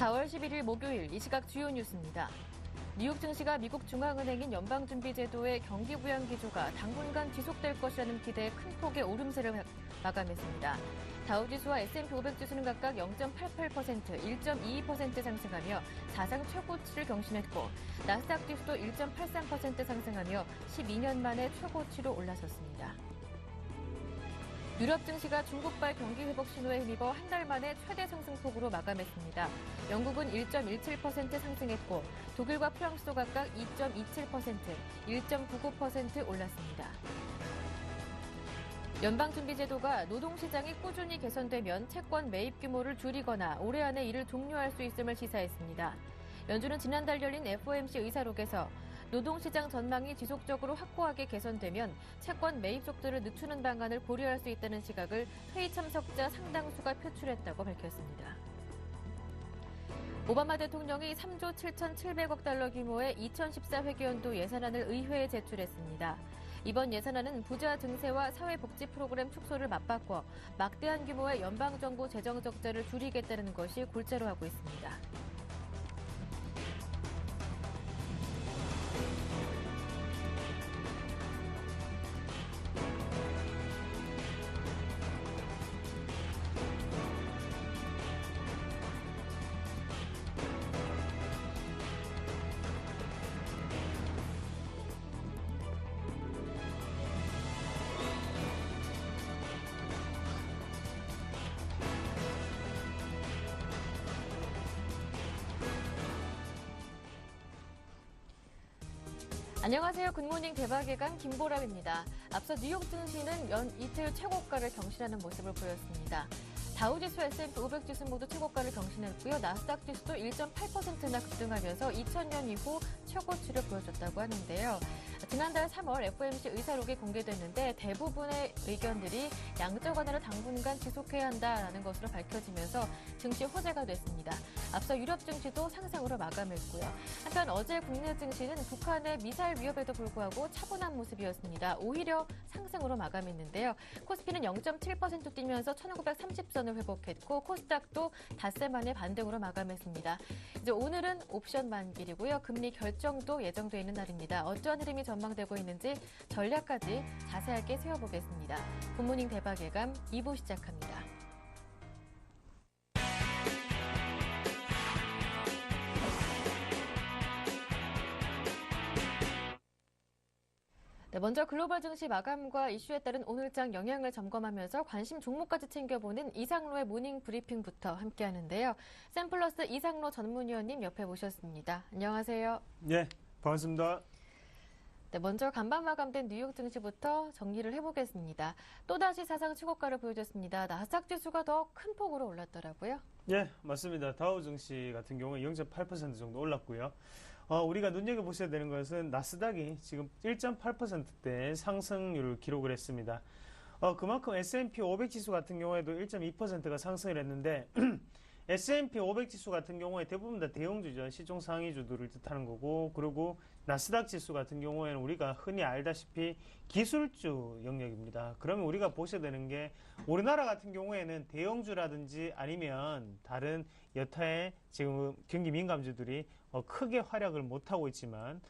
4월 11일 목요일 이 시각 주요 뉴스입니다. 뉴욕 증시가 미국 중앙은행인 연방준비제도의 경기부양 기조가 당분간 지속될 것이라는 기대에 큰 폭의 오름세를 마감했습니다. 다우지수와 S&P 500 지수는 각각 0.88%, 1.22% 상승하며 사상 최고치를 경신했고 나스닥 지수도 1.83% 상승하며 12년 만에 최고치로 올라섰습니다. 유럽 증시가 중국발 경기 회복 신호에 힘입어 한 달 만에 최대 상승폭으로 마감했습니다. 영국은 1.17% 상승했고 독일과 프랑스도 각각 2.27%, 1.99% 올랐습니다. 연방준비제도가 노동시장이 꾸준히 개선되면 채권 매입 규모를 줄이거나 올해 안에 이를 종료할 수 있음을 시사했습니다. 연준은 지난달 열린 FOMC 의사록에서 노동시장 전망이 지속적으로 확고하게 개선되면 채권 매입 속도를 늦추는 방안을 고려할 수 있다는 시각을 회의 참석자 상당수가 표출했다고 밝혔습니다. 오바마 대통령이 3조 7,700억 달러 규모의 2014 회계연도 예산안을 의회에 제출했습니다. 이번 예산안은 부자 증세와 사회복지 프로그램 축소를 맞바꿔 막대한 규모의 연방정부 재정 적자를 줄이겠다는 것이 골자로 하고 있습니다. 안녕하세요. 굿모닝 대박예감 김보람입니다. 앞서 뉴욕 증시는 연 이틀 최고가를 경신하는 모습을 보였습니다. 다우지수, S&P 500 지수 모두 최고가를 경신했고요. 나스닥 지수도 1.8%나 급등하면서 2000년 이후 최고치를 보여줬다고 하는데요. 지난달 3월 FOMC 의사록이 공개됐는데 대부분의 의견들이 양적 완화를 당분간 지속해야 한다라는 것으로 밝혀지면서 증시 호재가 됐습니다. 앞서 유럽 증시도 상승으로 마감했고요. 한편 어제 국내 증시는 북한의 미사일 위협에도 불구하고 차분한 모습이었습니다. 오히려 상승으로 마감했는데요. 코스피는 0.7% 뛰면서 1930선을 회복했고 코스닥도 닷새 만에 반등으로 마감했습니다. 이제 오늘은 옵션 만길이고요. 금리 결정도 예정돼 있는 날입니다. 어떠한 흐름이 전망되고 있는지 전략까지 자세하게 세워보겠습니다. 굿모닝 대박예감 2부 시작합니다. 네, 먼저 글로벌 증시 마감과 이슈에 따른 오늘장 영향을 점검하면서 관심 종목까지 챙겨보는 이상로의 모닝 브리핑부터 함께하는데요. 샘플러스 이상로 전문위원님 옆에 모셨습니다. 안녕하세요. 네, 반갑습니다. 네, 먼저 간밤 마감된 뉴욕 증시부터 정리를 해보겠습니다. 또다시 사상 최고가를 보여줬습니다. 나스닥 지수가 더 큰 폭으로 올랐더라고요. 네, 맞습니다. 다우 증시 같은 경우에 0.8% 정도 올랐고요. 우리가 눈여겨보셔야 되는 것은 나스닥이 지금 1.8%대 상승률을 기록을 했습니다. 그만큼 S&P 500 지수 같은 경우에도 1.2%가 상승을 했는데 S&P 500 지수 같은 경우에 대부분 다 대형주죠. 시총 상위주들을 뜻하는 거고, 그리고 나스닥 지수 같은 경우에는 우리가 흔히 알다시피 기술주 영역입니다. 그러면 우리가 보셔야 되는 게 우리나라 같은 경우에는 대형주라든지 아니면 다른 여타의 지금 경기 민감주들이 크게 활약을 못하고 있지만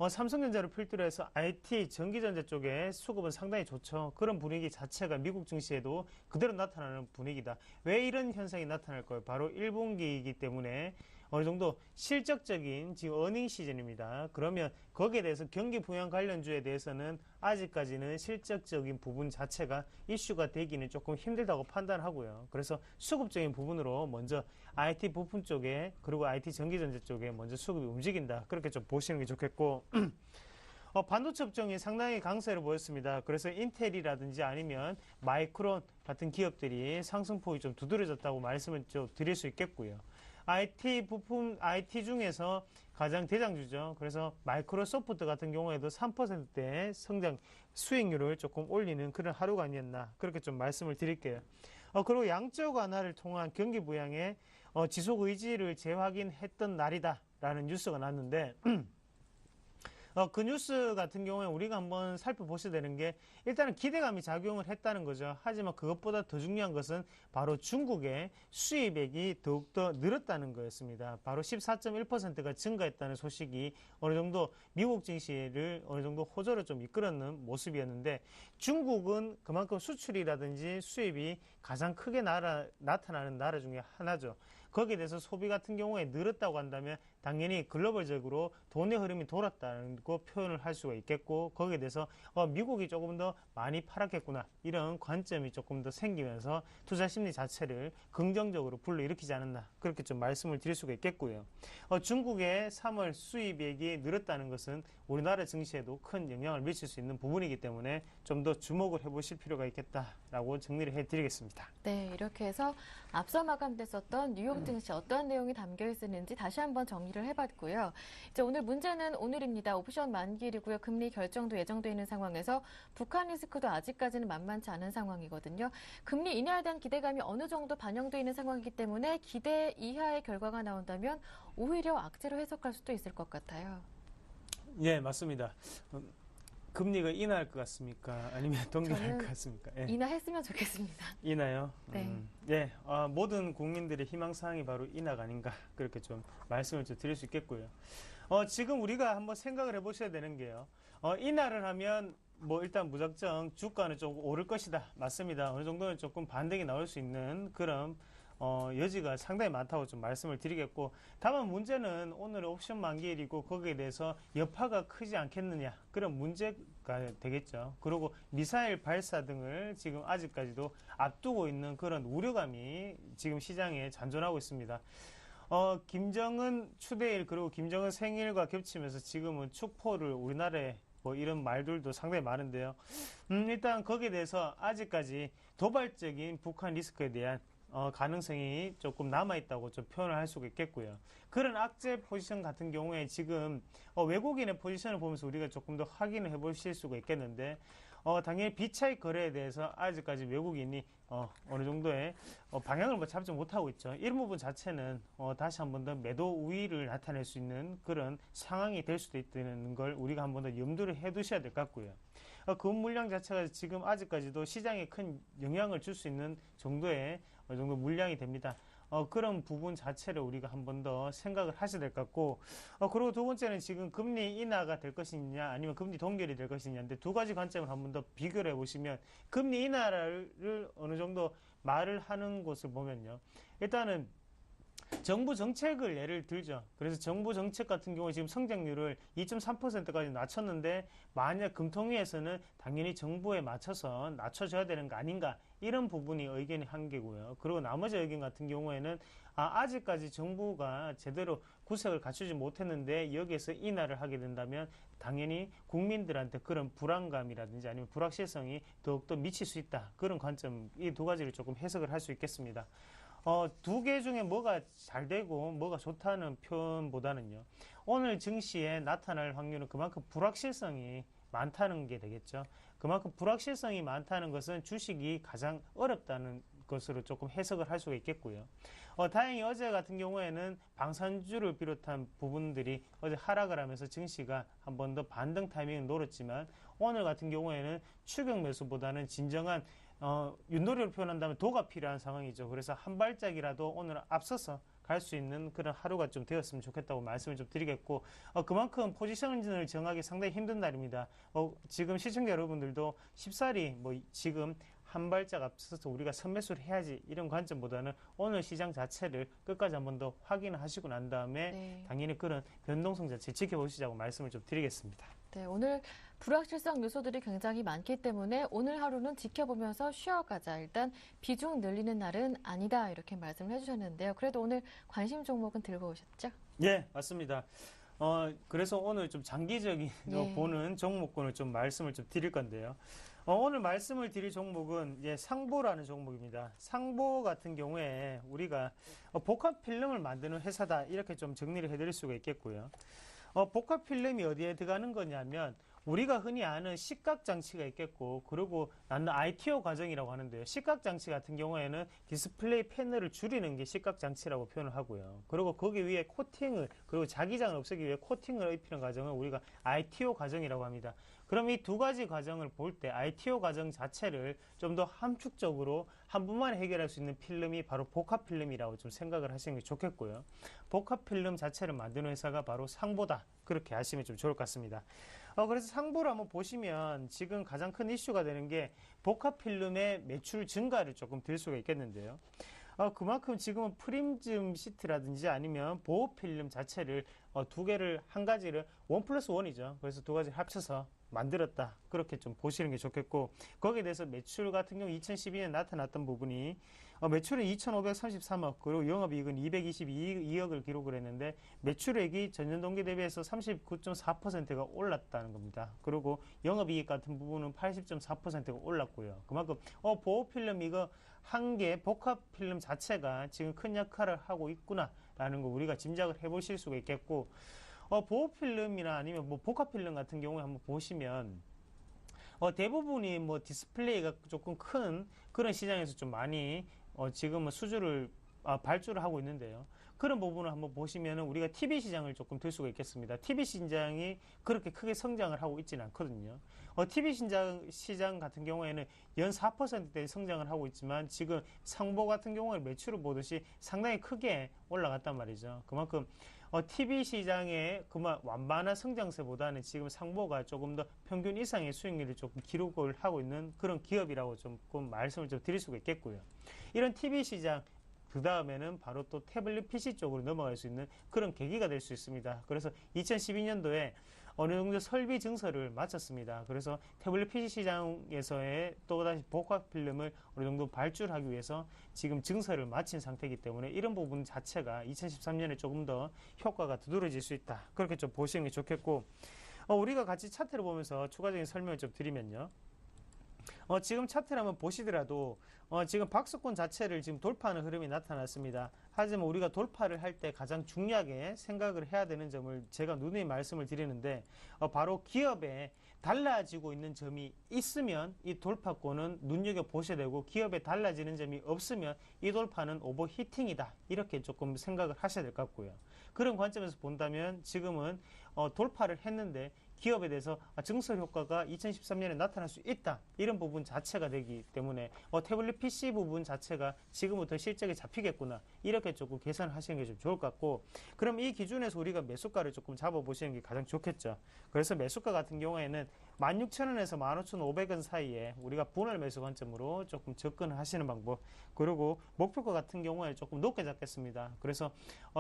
삼성전자를 필두로 해서 IT, 전기전자 쪽에 수급은 상당히 좋죠. 그런 분위기 자체가 미국 증시에도 그대로 나타나는 분위기다. 왜 이런 현상이 나타날 거예요? 바로 1분기이기 때문에 어느 정도 실적적인 지금 어닝 시즌입니다. 그러면 거기에 대해서 경기 부양 관련주에 대해서는 아직까지는 실적적인 부분 자체가 이슈가 되기는 조금 힘들다고 판단하고요. 그래서 수급적인 부분으로 먼저 IT 부품 쪽에 그리고 IT 전기전자 쪽에 먼저 수급이 움직인다. 그렇게 좀 보시는 게 좋겠고 반도체 업종이 상당히 강세를 보였습니다. 그래서 인텔이라든지 아니면 마이크론 같은 기업들이 상승폭이 좀 두드러졌다고 말씀을 좀 드릴 수 있겠고요. IT 부품, IT 중에서 가장 대장주죠. 그래서 마이크로소프트 같은 경우에도 3%대 성장 수익률을 조금 올리는 그런 하루가 아니었나. 그렇게 좀 말씀을 드릴게요. 그리고 양적 완화를 통한 경기 부양의 지속 의지를 재확인했던 날이다라는 뉴스가 났는데, 그 뉴스 같은 경우에 우리가 한번 살펴보셔야 되는 게 일단은 기대감이 작용을 했다는 거죠. 하지만 그것보다 더 중요한 것은 바로 중국의 수입액이 더욱더 늘었다는 거였습니다. 바로 14.1%가 증가했다는 소식이 어느 정도 미국 증시를 어느 정도 호조를 좀 이끌었는 모습이었는데 중국은 그만큼 수출이라든지 수입이 가장 크게 나타나는 나라 중에 하나죠. 거기에 대해서 소비 같은 경우에 늘었다고 한다면 당연히 글로벌적으로 돈의 흐름이 돌았다는 거 표현을 할 수가 있겠고 거기에 대해서 미국이 조금 더 많이 팔았겠구나 이런 관점이 조금 더 생기면서 투자 심리 자체를 긍정적으로 불러일으키지 않았나 그렇게 좀 말씀을 드릴 수가 있겠고요. 중국의 3월 수입액이 늘었다는 것은 우리나라 증시에도 큰 영향을 미칠 수 있는 부분이기 때문에 좀 더 주목을 해보실 필요가 있겠다라고 정리를 해드리겠습니다. 네, 이렇게 해서 앞서 마감됐었던 뉴욕 증시 어떠한 내용이 담겨 있었는지 다시 한번 정리를 해봤고요. 이제 오늘 문제는 오늘입니다. 옵션 만기일이고요. 금리 결정도 예정돼 있는 상황에서 북한 리스크도 아직까지는 만만치 않은 상황이거든요. 금리 인하에 대한 기대감이 어느 정도 반영돼 있는 상황이기 때문에 기대 이하의 결과가 나온다면 오히려 악재로 해석할 수도 있을 것 같아요. 예, 맞습니다. 금리가 인하할 것 같습니까? 아니면 동결할 것 같습니까? 예. 인하했으면 좋겠습니다. 인하요? 네. 예, 모든 국민들의 희망사항이 바로 인하가 아닌가 그렇게 좀 말씀을 좀 드릴 수 있겠고요. 지금 우리가 한번 생각을 해보셔야 되는 게요. 인하를 하면 뭐 일단 무작정 주가는 좀 오를 것이다. 맞습니다. 어느 정도는 조금 반등이 나올 수 있는 그런 여지가 상당히 많다고 좀 말씀을 드리겠고 다만 문제는 오늘 옵션 만기일이고 거기에 대해서 여파가 크지 않겠느냐 그런 문제가 되겠죠. 그리고 미사일 발사 등을 지금 아직까지도 앞두고 있는 그런 우려감이 지금 시장에 잔존하고 있습니다. 김정은 추대일 그리고 김정은 생일과 겹치면서 지금은 축포를 우리나라에 뭐 이런 말들도 상당히 많은데요. 일단 거기에 대해서 아직까지 도발적인 북한 리스크에 대한 가능성이 조금 남아있다고 좀 표현을 할 수가 있겠고요. 그런 악재 포지션 같은 경우에 지금 외국인의 포지션을 보면서 우리가 조금 더 확인을 해보실 수가 있겠는데 당연히 비차익 거래에 대해서 아직까지 외국인이 어느 정도의 방향을 뭐 잡지 못하고 있죠. 이런 부분 자체는 다시 한 번 더 매도 우위를 나타낼 수 있는 그런 상황이 될 수도 있다는 걸 우리가 한 번 더 염두를 해두셔야 될 것 같고요. 그 물량 자체가 지금 아직까지도 시장에 큰 영향을 줄 수 있는 정도의 어느 정도 물량이 됩니다. 그런 부분 자체를 우리가 한 번 더 생각을 하셔야 될 것 같고 그리고 두 번째는 지금 금리 인하가 될 것이냐 아니면 금리 동결이 될 것이냐인데 두 가지 관점을 한 번 더 비교를 해보시면 금리 인하를 어느 정도 말을 하는 것을 보면요. 일단은 정부 정책을 예를 들죠. 그래서 정부 정책 같은 경우에 지금 성장률을 2.3%까지 낮췄는데 만약 금통위에서는 당연히 정부에 맞춰서 낮춰줘야 되는 거 아닌가 이런 부분이 의견의 한계고요. 그리고 나머지 의견 같은 경우에는 아직까지 정부가 제대로 구색을 갖추지 못했는데 여기에서 인하를 하게 된다면 당연히 국민들한테 그런 불안감이라든지 아니면 불확실성이 더욱더 미칠 수 있다. 그런 관점 이 두 가지를 조금 해석을 할 수 있겠습니다. 두 개 중에 뭐가 잘 되고 뭐가 좋다는 표현보다는요. 오늘 증시에 나타날 확률은 그만큼 불확실성이 많다는 게 되겠죠. 그만큼 불확실성이 많다는 것은 주식이 가장 어렵다는 것으로 조금 해석을 할 수가 있겠고요. 다행히 어제 같은 경우에는 방산주를 비롯한 부분들이 어제 하락을 하면서 증시가 한 번 더 반등 타이밍을 노렸지만 오늘 같은 경우에는 추격 매수보다는 진정한 윷놀이로 표현한다면 도가 필요한 상황이죠. 그래서 한 발짝이라도 오늘 앞서서 갈 수 있는 그런 하루가 좀 되었으면 좋겠다고 말씀을 좀 드리겠고 그만큼 포지션을 정하기 상당히 힘든 날입니다. 지금 시청자 여러분들도 쉽사리 뭐 지금 한 발짝 앞서서 우리가 선매수를 해야지 이런 관점보다는 오늘 시장 자체를 끝까지 한 번 더 확인하시고 난 다음에 당연히 그런 변동성 자체 지켜보시자고 말씀을 좀 드리겠습니다. 네, 오늘 불확실성 요소들이 굉장히 많기 때문에 오늘 하루는 지켜보면서 쉬어가자. 일단 비중 늘리는 날은 아니다. 이렇게 말씀을 해주셨는데요. 그래도 오늘 관심 종목은 들고 오셨죠? 예, 맞습니다. 그래서 오늘 좀 장기적인 보는 종목군을 좀 말씀을 좀 드릴 건데요. 오늘 말씀을 드릴 종목은 상보라는 종목입니다. 상보 같은 경우에 우리가 복합 필름을 만드는 회사다 이렇게 좀 정리를 해드릴 수가 있겠고요. 복합 필름이 어디에 들어가는 거냐면 우리가 흔히 아는 시각 장치가 있겠고, 그리고 나는 ITO 과정이라고 하는데요. 시각 장치 같은 경우에는 디스플레이 패널을 줄이는 게 시각 장치라고 표현을 하고요. 그리고 거기 위에 코팅을, 그리고 자기장을 없애기 위해 코팅을 입히는 과정을 우리가 ITO 과정이라고 합니다. 그럼 이 두 가지 과정을 볼 때 ITO 과정 자체를 좀 더 함축적으로 한 번만에 해결할 수 있는 필름이 바로 복합 필름이라고 좀 생각을 하시는 게 좋겠고요. 복합 필름 자체를 만드는 회사가 바로 상보다, 그렇게 아시면 좀 좋을 것 같습니다. 그래서 상보를 한번 보시면 지금 가장 큰 이슈가 되는 게 복합 필름의 매출 증가를 조금 들 수가 있겠는데요. 그만큼 지금은 프림즘 시트라든지 아니면 보호 필름 자체를 두 개를, 한 가지를 1+1이죠. 그래서 두 가지를 합쳐서 만들었다. 그렇게 좀 보시는 게 좋겠고, 거기에 대해서 매출 같은 경우 2012년 나타났던 부분이 매출은 2,533억, 그리고 영업이익은 222억을 기록을 했는데 매출액이 전년 동기 대비해서 39.4%가 올랐다는 겁니다. 그리고 영업이익 같은 부분은 80.4%가 올랐고요. 그만큼 보호필름 이거 한 개 복합 필름 자체가 지금 큰 역할을 하고 있구나라는 거 우리가 짐작을 해보실 수가 있겠고, 보호필름이나 아니면 뭐 복합필름 같은 경우에 한번 보시면 대부분이 뭐 디스플레이가 조금 큰 그런 시장에서 좀 많이 지금은 수주를 발주를 하고 있는데요. 그런 부분을 한번 보시면은 우리가 TV 시장을 조금 들 수가 있겠습니다. TV 시장이 그렇게 크게 성장을 하고 있지는 않거든요. TV 시장 같은 경우에는 연 4%대 성장을 하고 있지만 지금 상보 같은 경우에 매출을 보듯이 상당히 크게 올라갔단 말이죠. 그만큼 TV 시장의 그만 완만한 성장세보다는 지금 상보가 조금 더 평균 이상의 수익률을 조금 기록을 하고 있는 그런 기업이라고 조금 말씀을 좀 드릴 수가 있겠고요. 이런 TV 시장, 그 다음에는 바로 또 태블릿 PC 쪽으로 넘어갈 수 있는 그런 계기가 될 수 있습니다. 그래서 2012년도에 어느 정도 설비 증설을 마쳤습니다. 그래서 태블릿 PC 시장에서의 또다시 복합 필름을 어느 정도 발주를 하기 위해서 지금 증설을 마친 상태이기 때문에 이런 부분 자체가 2013년에 조금 더 효과가 두드러질 수 있다. 그렇게 좀 보시는 게 좋겠고, 우리가 같이 차트를 보면서 추가적인 설명을 좀 드리면요. 지금 차트를 한번 보시더라도 지금 박스권 자체를 지금 돌파하는 흐름이 나타났습니다. 하지만 우리가 돌파를 할 때 가장 중요하게 생각을 해야 되는 점을 제가 누누이 말씀을 드리는데 바로 기업에 달라지고 있는 점이 있으면 이 돌파권은 눈여겨보셔야 되고, 기업에 달라지는 점이 없으면 이 돌파는 오버히팅이다. 이렇게 조금 생각을 하셔야 될 것 같고요. 그런 관점에서 본다면 지금은 돌파를 했는데 기업에 대해서 증설 효과가 2013년에 나타날 수 있다. 이런 부분 자체가 되기 때문에 태블릿 PC 부분 자체가 지금부터 실적이 잡히겠구나. 이렇게 조금 계산을 하시는 게 좀 좋을 것 같고, 그럼 이 기준에서 우리가 매수가를 조금 잡아보시는 게 가장 좋겠죠. 그래서 매수가 같은 경우에는 16,000원에서 15,500원 사이에 우리가 분할 매수 관점으로 조금 접근을 하시는 방법, 그리고 목표가 같은 경우에 조금 높게 잡겠습니다. 그래서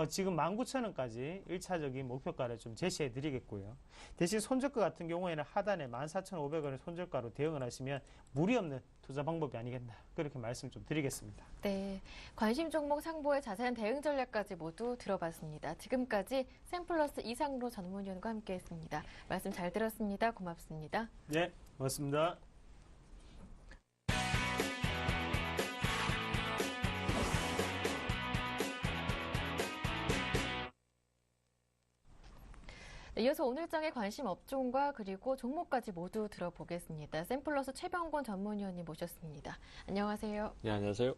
지금 19,000원까지 1차적인 목표가를 좀 제시해 드리겠고요. 대신 손절가 같은 경우에는 하단에 14,500원의 손절가로 대응을 하시면 무리 없는 투자 방법이 아니겠나, 그렇게 말씀 좀 드리겠습니다. 네, 관심 종목 상보의 자세한 대응 전략까지 모두 들어봤습니다. 지금까지 샘플러스 이상로 전문위원과 함께했습니다. 말씀 잘 들었습니다. 고맙습니다. 네, 고맙습니다. 네, 이어서 오늘장의 관심 업종과 그리고 종목까지 모두 들어보겠습니다. 샘플러스 최병권 전문위원님 모셨습니다. 안녕하세요. 네, 안녕하세요.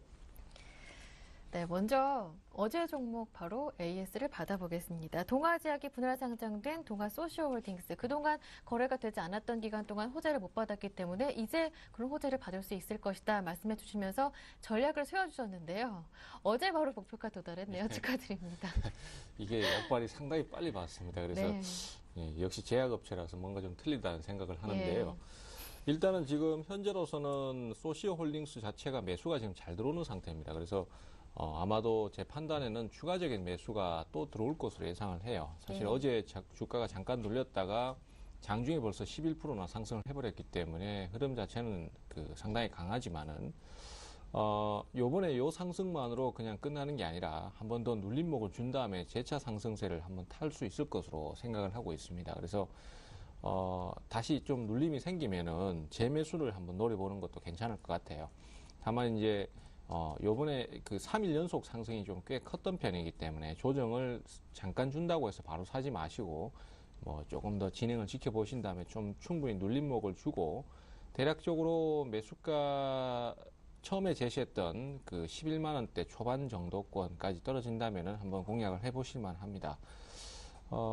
네, 먼저 어제 종목 바로 AS를 받아보겠습니다. 동아제약이 분할 상장된 동아소시오홀딩스. 그동안 거래가 되지 않았던 기간 동안 호재를 못 받았기 때문에 이제 그런 호재를 받을 수 있을 것이다 말씀해 주시면서 전략을 세워주셨는데요. 어제 바로 목표가 도달했네요. 축하드립니다. 이게 약발이 상당히 빨리 받았습니다. 그래서 네. 역시 제약업체라서 뭔가 좀 틀리다는 생각을 하는데요. 일단은 지금 현재로서는 소시오홀딩스 자체가 매수가 지금 잘 들어오는 상태입니다. 그래서 아마도 제 판단에는 추가적인 매수가 또 들어올 것으로 예상을 해요. 사실 어제 주가가 잠깐 눌렸다가 장중에 벌써 11%나 상승을 해버렸기 때문에 흐름 자체는 상당히 강하지만은 요번에 요 상승만으로 그냥 끝나는 게 아니라 한 번 더 눌림목을 준 다음에 재차 상승세를 한번 탈 수 있을 것으로 생각을 하고 있습니다. 그래서 다시 좀 눌림이 생기면은 재매수를 한번 노려보는 것도 괜찮을 것 같아요. 다만 이제 요번에 3일 연속 상승이 좀 꽤 컸던 편이기 때문에 조정을 잠깐 준다고 해서 바로 사지 마시고 뭐 조금 더 진행을 지켜보신 다음에 좀 충분히 눌림목을 주고 대략적으로 매수가 처음에 제시했던 그 11만 원대 초반 정도권까지 떨어진다면은 한번 공략을 해보실 만합니다.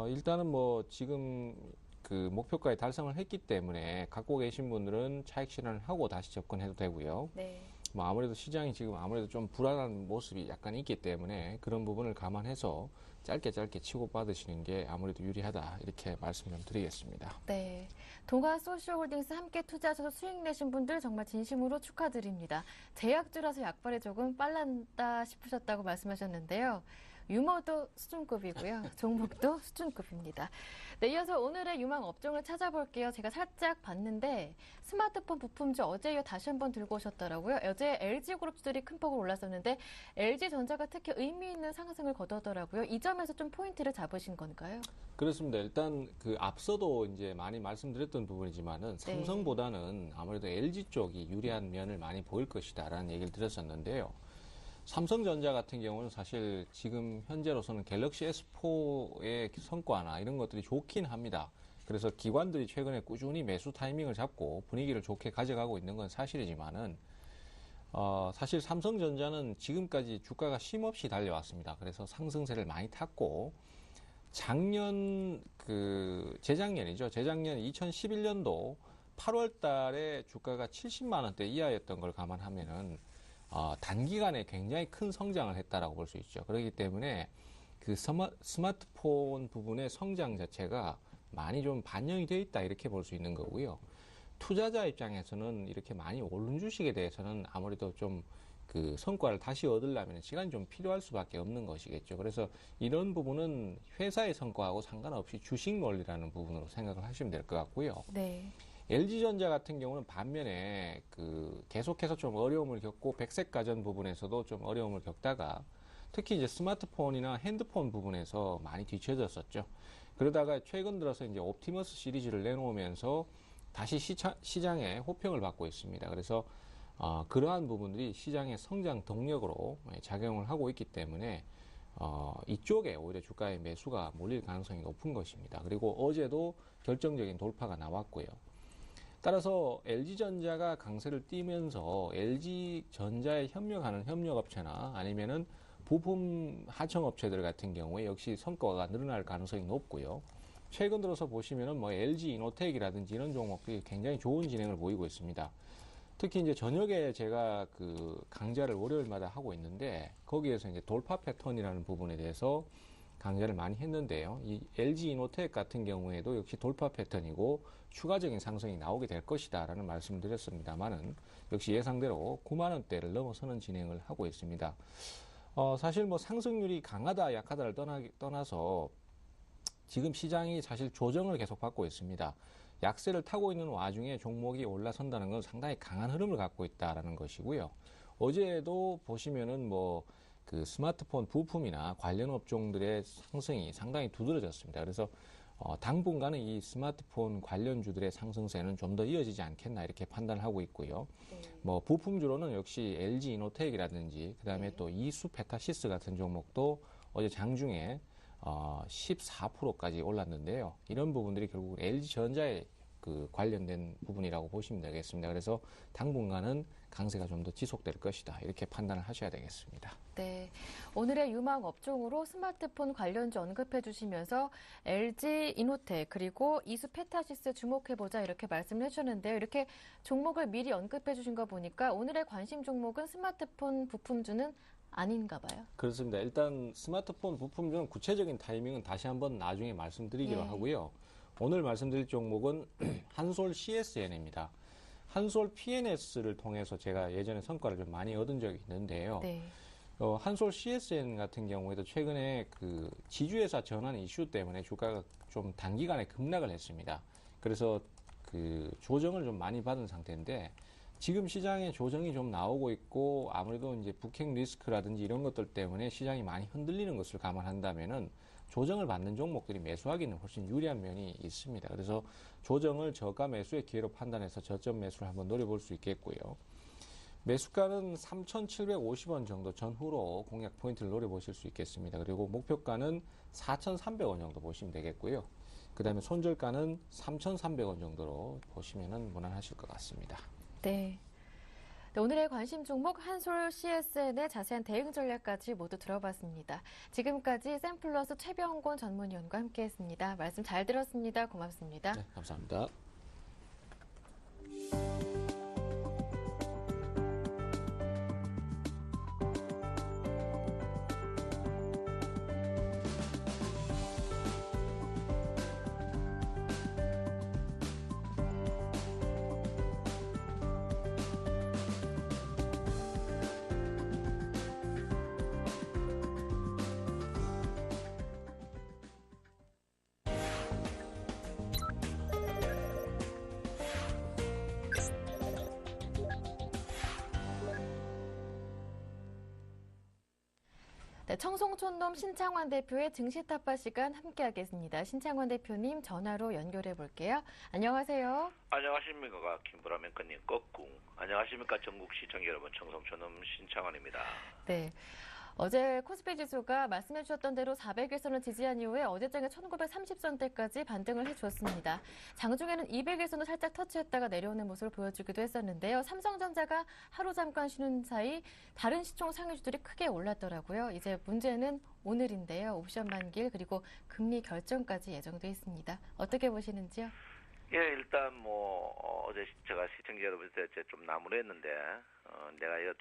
일단은 뭐 지금 그 목표가에 달성을 했기 때문에 갖고 계신 분들은 차익 실현을 하고 다시 접근해도 되고요. 네. 뭐 아무래도 시장이 지금 아무래도 좀 불안한 모습이 약간 있기 때문에 그런 부분을 감안해서 짧게 치고받으시는 게 아무래도 유리하다 이렇게 말씀 좀 드리겠습니다. 네. 동아소셜홀딩스 함께 투자하셔서 수익 내신 분들 정말 진심으로 축하드립니다. 제약주라서 약발이 조금 빨랐다 싶으셨다고 말씀하셨는데요. 유머도 수준급이고요. 종목도 수준급입니다. 네, 이어서 오늘의 유망 업종을 찾아볼게요. 제가 살짝 봤는데 스마트폰 부품주 어제 이어 다시 한번 들고 오셨더라고요. 어제 LG그룹주들이 큰 폭으로 올랐었는데 LG전자가 특히 의미 있는 상승을 거두더라고요. 이 점에서 좀 포인트를 잡으신 건가요? 그렇습니다. 일단 그 앞서도 이제 많이 말씀드렸던 부분이지만은 삼성보다는 아무래도 LG 쪽이 유리한 면을 많이 보일 것이다라는 얘기를 드렸었는데요. 삼성전자 같은 경우는 사실 지금 현재로서는 갤럭시 S4의 성과나 이런 것들이 좋긴 합니다. 그래서 기관들이 최근에 꾸준히 매수 타이밍을 잡고 분위기를 좋게 가져가고 있는 건 사실이지만은 사실 삼성전자는 지금까지 주가가 쉼없이 달려왔습니다. 그래서 상승세를 많이 탔고 재작년이죠. 재작년 2011년도 8월 달에 주가가 70만 원대 이하였던 걸 감안하면은 단기간에 굉장히 큰 성장을 했다라고 볼 수 있죠. 그렇기 때문에 그 스마트폰 부분의 성장 자체가 많이 좀 반영이 되어 있다 이렇게 볼 수 있는 거고요. 투자자 입장에서는 이렇게 많이 오른 주식에 대해서는 아무래도 좀 그 성과를 다시 얻으려면 시간이 좀 필요할 수밖에 없는 것이겠죠. 그래서 이런 부분은 회사의 성과하고 상관없이 주식 논리라는 부분으로 생각을 하시면 될 것 같고요. 네. LG전자 같은 경우는 반면에 그 계속해서 좀 어려움을 겪고 백색 가전 부분에서도 좀 어려움을 겪다가 특히 이제 스마트폰이나 핸드폰 부분에서 많이 뒤처졌었죠. 그러다가 최근 들어서 이제 옵티머스 시리즈를 내놓으면서 다시 시장에 호평을 받고 있습니다. 그래서 그러한 부분들이 시장의 성장 동력으로 작용을 하고 있기 때문에 이쪽에 오히려 주가의 매수가 몰릴 가능성이 높은 것입니다. 그리고 어제도 결정적인 돌파가 나왔고요. 따라서 LG전자가 강세를 띠면서 LG전자에 협력하는 협력업체나 아니면은 부품 하청업체들 같은 경우에 역시 성과가 늘어날 가능성이 높고요. 최근 들어서 보시면은 뭐 LG 이노텍이라든지 이런 종목들이 굉장히 좋은 진행을 보이고 있습니다. 특히 이제 저녁에 제가 그 강좌를 월요일마다 하고 있는데 거기에서 이제 돌파 패턴이라는 부분에 대해서 강좌를 많이 했는데요. 이 LG 이노텍 같은 경우에도 역시 돌파 패턴이고 추가적인 상승이 나오게 될 것이다라는 말씀을 드렸습니다만은 역시 예상대로 9만 원대를 넘어서는 진행을 하고 있습니다. 사실 뭐 상승률이 강하다 약하다를 떠나서 지금 시장이 사실 조정을 계속 받고 있습니다. 약세를 타고 있는 와중에 종목이 올라선다는 건 상당히 강한 흐름을 갖고 있다라는 것이고요. 어제도 보시면은 뭐 그 스마트폰 부품이나 관련 업종들의 상승이 상당히 두드러졌습니다. 그래서 당분간은 이 스마트폰 관련주들의 상승세는 좀 더 이어지지 않겠나 이렇게 판단을 하고 있고요. 뭐 부품주로는 역시 LG 이노텍이라든지 그다음에 또 이수 페타시스 같은 종목도 어제 장중에 14%까지 올랐는데요. 이런 부분들이 결국 LG전자에 그 관련된 부분이라고 보시면 되겠습니다. 그래서 당분간은 강세가 좀 더 지속될 것이다. 이렇게 판단을 하셔야 되겠습니다. 네. 오늘의 유망 업종으로 스마트폰 관련주 언급해 주시면서 LG 이노텍 그리고 이수 페타시스 주목해보자 이렇게 말씀을 해주셨는데요. 이렇게 종목을 미리 언급해 주신 거 보니까 오늘의 관심 종목은 스마트폰 부품주는 아닌가 봐요. 그렇습니다. 일단 스마트폰 부품주는 구체적인 타이밍은 다시 한번 나중에 말씀드리기로 하고요. 오늘 말씀드릴 종목은 한솔 CSN입니다. 한솔 PNS를 통해서 제가 예전에 성과를 좀 많이 얻은 적이 있는데요. 네. 한솔 CSN 같은 경우에도 최근에 그 지주회사 전환 이슈 때문에 주가가 좀 단기간에 급락을 했습니다. 그래서 그 조정을 좀 많이 받은 상태인데 지금 시장에 조정이 좀 나오고 있고 아무래도 이제 북핵 리스크라든지 이런 것들 때문에 시장이 많이 흔들리는 것을 감안한다면은 조정을 받는 종목들이 매수하기는 훨씬 유리한 면이 있습니다. 그래서 조정을 저가 매수의 기회로 판단해서 저점 매수를 한번 노려볼 수 있겠고요. 매수가는 3,750원 정도 전후로 공략 포인트를 노려보실 수 있겠습니다. 그리고 목표가는 4,300원 정도 보시면 되겠고요. 그다음에 손절가는 3,300원 정도로 보시면은 무난하실 것 같습니다. 네. 네, 오늘의 관심 종목 한솔 CSN의 자세한 대응 전략까지 모두 들어봤습니다. 지금까지 샘플러스 최병곤 전문위원과 함께했습니다. 말씀 잘 들었습니다. 고맙습니다. 네, 감사합니다. 네, 청송촌놈 신창환 대표의 증시 타파 시간 함께하겠습니다. 신창환 대표님 전화로 연결해 볼게요. 안녕하세요. 안녕하십니까 김보람 앵커님 꺽궁. 안녕하십니까 전국 시청자 여러분 청송촌놈 신창환입니다. 네. 어제 코스피 지수가 말씀해 주셨던 대로 400일선을 지지한 이후에 어제장에 1930선대까지 반등을 해주었습니다. 장중에는 200일선을 살짝 터치했다가 내려오는 모습을 보여주기도 했었는데요. 삼성전자가 하루 잠깐 쉬는 사이 다른 시총 상위주들이 크게 올랐더라고요. 이제 문제는 오늘인데요. 옵션 만기일 그리고 금리 결정까지 예정돼 있습니다. 어떻게 보시는지요? 예, 일단 어제 제가 시청자 여러분한테 좀 나무랬는데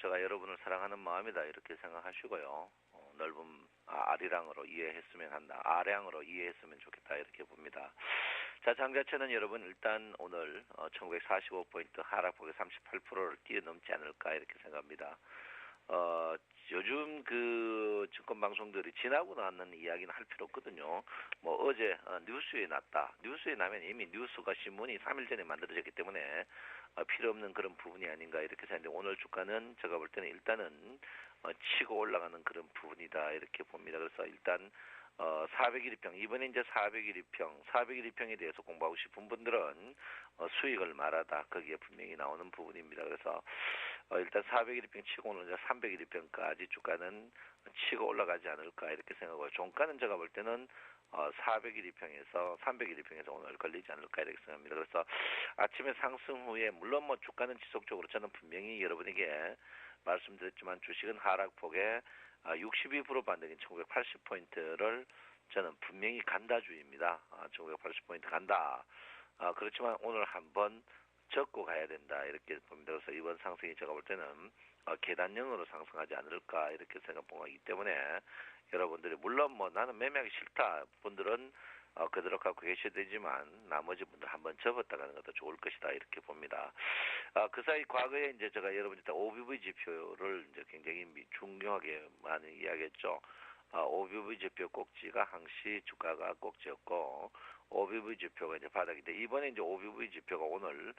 제가 여러분을 사랑하는 마음이다 이렇게 생각하시고요. 넓은 아리랑으로 이해했으면 한다. 아량으로 이해했으면 좋겠다 이렇게 봅니다. 자, 장 자체는 여러분 일단 오늘 1945포인트 하락폭의 38%를 뛰어넘지 않을까 이렇게 생각합니다. 요즘 그 증권 방송들이 지나고 나는 이야기는 할 필요 없거든요. 어제 뉴스에 났다. 뉴스에 나면 이미 뉴스가 신문이 3일 전에 만들어졌기 때문에 필요 없는 그런 부분이 아닌가 이렇게 생각하는데 오늘 주가는 제가 볼 때는 일단은 치고 올라가는 그런 부분이다 이렇게 봅니다. 그래서 일단 401일평 이번에 이제 401일평에 대해서 공부하고 싶은 분들은 수익을 말하다 거기에 분명히 나오는 부분입니다. 그래서 일단 401일평 치고 오는 301일평까지 주가는 치고 올라가지 않을까 이렇게 생각하고요. 종가는 제가 볼 때는 401일평에서 301일평에서 오늘 걸리지 않을까 이렇게 생각합니다. 그래서 아침에 상승 후에 물론 주가는 지속적으로 저는 분명히 여러분에게 말씀드렸지만 주식은 하락폭에 62% 반등인 1980포인트를 저는 분명히 간다주의입니다. 1980포인트 간다. 그렇지만 오늘 한번 접고 가야 된다 이렇게 봅니다. 그래서 이번 상승이 제가 볼 때는 계단형으로 상승하지 않을까 이렇게 생각하기 때문에 여러분들이 물론 나는 매매하기 싫다 분들은 그대로 갖고 계셔야 되지만 나머지 분들 한번 접었다 가는 것도 좋을 것이다 이렇게 봅니다. 그 사이 과거에 이제 제가 여러분한테 OBV 지표를 이제 굉장히 중요하게 많이 이야기했죠. OBV 지표 꼭지가 항시 주가가 꼭지였고 OBV 지표가 이제 바닥인데 이번에 이제 OBV 지표가 오늘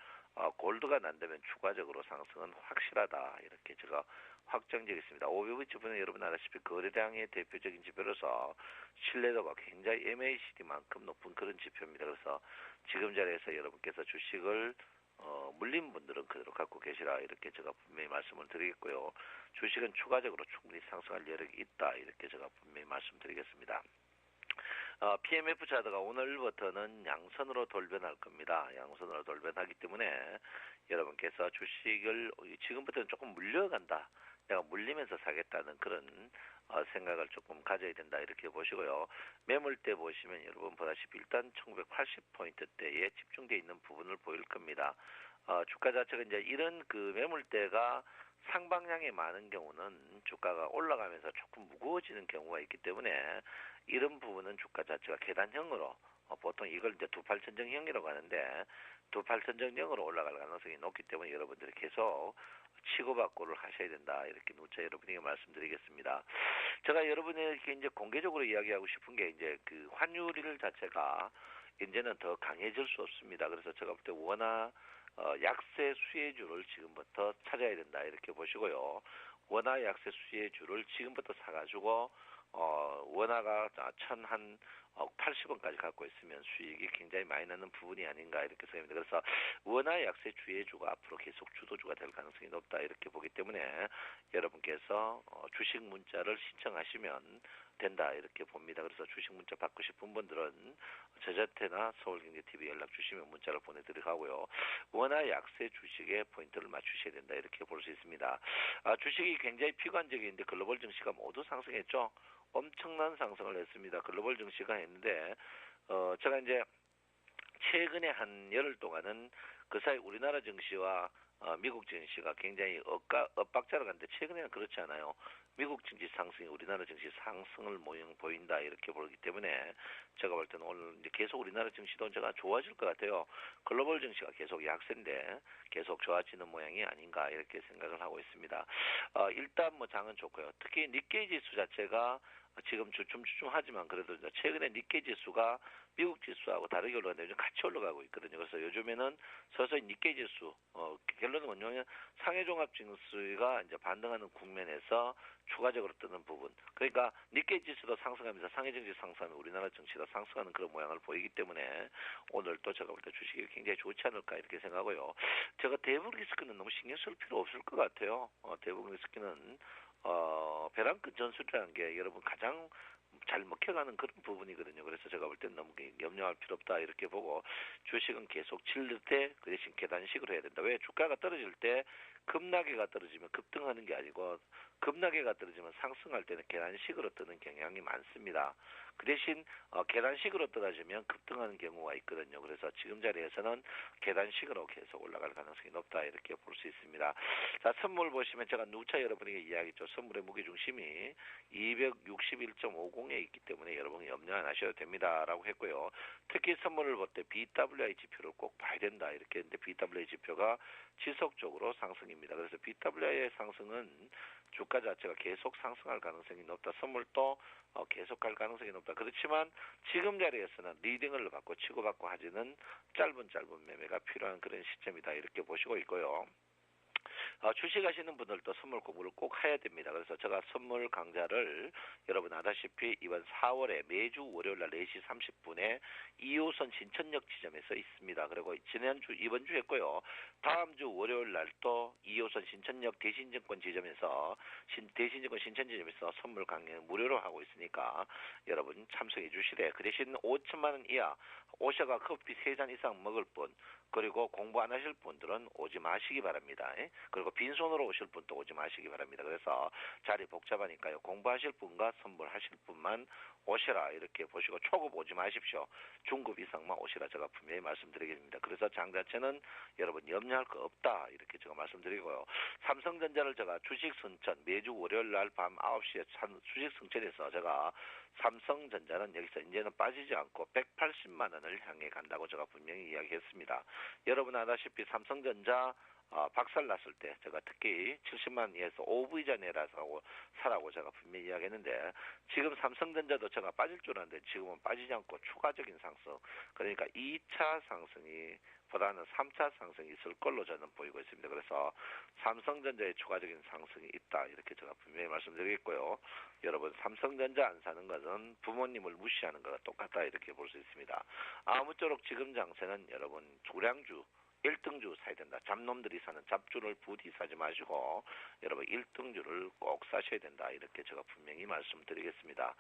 골드가 난다면 추가적으로 상승은 확실하다 이렇게 제가 확정지겠습니다. OBV 지표는 여러분 아시다시피 거래량의 대표적인 지표로서 신뢰도가 굉장히 MACD만큼 높은 그런 지표입니다. 그래서 지금 자리에서 여러분께서 주식을 물린 분들은 그대로 갖고 계시라 이렇게 제가 분명히 말씀을 드리겠고요. 주식은 추가적으로 충분히 상승할 여력이 있다 이렇게 제가 분명히 말씀드리겠습니다. PMF 차트가 오늘부터는 양선으로 돌변할 겁니다. 양선으로 돌변하기 때문에 여러분께서 주식을 지금부터는 조금 물려간다. 내가 물리면서 사겠다는 그런 생각을 조금 가져야 된다 이렇게 보시고요. 매물대 보시면 여러분 보다시피 일단 1980포인트대에 집중되어 있는 부분을 보일 겁니다. 주가 자체가 이제 이런 그 매물대가 상방향에 많은 경우는 주가가 올라가면서 조금 무거워지는 경우가 있기 때문에 이런 부분은 주가 자체가 계단형으로 보통 이걸 이제 두팔천정형이라고 하는데 두팔천정형으로 올라갈 가능성이 높기 때문에 여러분들이 계속 치고받고를 하셔야 된다 이렇게 누차 여러분에게 말씀드리겠습니다. 제가 여러분에게 이제 공개적으로 이야기하고 싶은 게 이제 그 환율 자체가 이제는 더 강해질 수 없습니다. 그래서 제가 볼 때 원화 약세 수혜주를 지금부터 찾아야 된다 이렇게 보시고요. 원화 약세 수혜주를 지금부터 사가지고 원화가 한 80원까지 갖고 있으면 수익이 굉장히 많이 나는 부분이 아닌가 이렇게 생각합니다. 그래서 원화 약세 주의주가 앞으로 계속 주도주가 될 가능성이 높다 이렇게 보기 때문에 여러분께서 주식 문자를 신청하시면 된다 이렇게 봅니다. 그래서 주식 문자 받고 싶은 분들은 저자태나 서울경제TV 연락 주시면 문자를 보내드리고요. 원화 약세 주식에 포인트를 맞추셔야 된다 이렇게 볼 수 있습니다. 주식이 굉장히 비관적인데 글로벌 증시가 모두 상승했죠. 엄청난 상승을 했습니다. 글로벌 증시가 했는데 제가 이제 최근에 한 열흘 동안은 그 사이 우리나라 증시와 미국 증시가 굉장히 엇박자로 갔는데 최근에는 그렇지 않아요. 미국 증시 상승이 우리나라 증시 상승을 보인다 이렇게 보기 때문에 제가 볼 때는 오늘 이제 계속 우리나라 증시도 제가 좋아질 것 같아요. 글로벌 증시가 계속 약세인데 계속 좋아지는 모양이 아닌가 이렇게 생각을 하고 있습니다. 일단 뭐 장은 좋고요. 특히 니케이 지수 자체가 지금 주춤주춤하지만 그래도 이제 최근에 니케이 지수가 미국 지수하고 다르게 올라가는데 같이 올라가고 있거든요. 그래서 요즘에는 서서히 니케이 지수 결론은 뭐냐면 상해종합지수가 이제 반등하는 국면에서 추가적으로 뜨는 부분. 그러니까 니케이 지수도 상승하면서 상해증시 상승하면 우리나라 증시도 상승하는 그런 모양을 보이기 때문에 오늘 또 제가 볼 때 주식이 굉장히 좋지 않을까 이렇게 생각하고요. 제가 대북 리스크는 너무 신경 쓸 필요 없을 것 같아요. 대북 리스크는 배란끝 전술이라는 게 여러분 가장 잘 먹혀가는 그런 부분이거든요. 그래서 제가 볼 때는 너무 염려할 필요 없다 이렇게 보고 주식은 계속 질릴 때 그 대신 계단식으로 해야 된다. 왜? 주가가 떨어질 때 급락해가 떨어지면 급등하는 게 아니고 급락해가 떨어지면 상승할 때는 계단식으로 뜨는 경향이 많습니다. 그 대신 계단식으로 떨어지면 급등하는 경우가 있거든요. 그래서 지금 자리에서는 계단식으로 계속 올라갈 가능성이 높다 이렇게 볼 수 있습니다. 자, 선물 보시면 제가 누차 여러분에게 이야기했죠. 선물의 무게중심이 261.50에 있기 때문에 여러분 염려 안 하셔도 됩니다라고 했고요. 특히 선물을 볼 때 BWI 지표를 꼭 봐야 된다 이렇게 했는데 BWI 지표가 지속적으로 상승입니다. 그래서 BWI의 상승은 주가 자체가 계속 상승할 가능성이 높다. 선물도 계속 갈 가능성이 높다. 그렇지만 지금 자리에서는 리딩을 받고 치고받고 하지는 짧은 매매가 필요한 그런 시점이다. 이렇게 보시고 있고요. 주식하시는 분들도 선물 공부를 꼭 해야 됩니다. 그래서 제가 선물 강좌를 여러분 아다시피 이번 4월에 매주 월요일날 4시 30분에 2호선 신천역 지점에서 있습니다. 그리고 지난주 이번 주 했고요. 다음 주 월요일날 또 2호선 신천역 대신증권 지점에서 대신증권 신천지점에서 선물 강연 무료로 하고 있으니까 여러분 참석해 주시되 그 대신 5천만 원 이하 오셔가 커피 3잔 이상 먹을 분 그리고 공부 안 하실 분들은 오지 마시기 바랍니다. 그리고 빈손으로 오실 분도 오지 마시기 바랍니다. 그래서 자리 복잡하니까요. 공부하실 분과 선물하실 분만 오시라 이렇게 보시고 초급 오지 마십시오. 중급 이상만 오시라 제가 분명히 말씀드리겠습니다. 그래서 장 자체는 여러분 염려할 거 없다 이렇게 제가 말씀드리고요. 삼성전자를 제가 주식 승천 매주 월요일 날 밤 9시에 주식 승천에서 제가 삼성전자는 여기서 이제는 빠지지 않고 180만 원을 향해 간다고 제가 분명히 이야기했습니다. 여러분 아다시피 삼성전자 박살 났을 때 제가 특히 70만 원에서 5V 내라서 사라고 제가 분명히 이야기했는데 지금 삼성전자도 제가 빠질 줄 알았는데 지금은 빠지지 않고 추가적인 상승 그러니까 2차 상승이 보다는 3차 상승이 있을 걸로 저는 보이고 있습니다. 그래서 삼성전자의 추가적인 상승이 있다 이렇게 제가 분명히 말씀드리겠고요. 여러분 삼성전자 안 사는 것은 부모님을 무시하는 것과 똑같다 이렇게 볼 수 있습니다. 아무쪼록 지금 장세는 여러분 주량주 1등주 사야 된다. 잡놈들이 사는 잡주를 부디 사지 마시고 여러분 1등주를 꼭 사셔야 된다. 이렇게 제가 분명히 말씀드리겠습니다.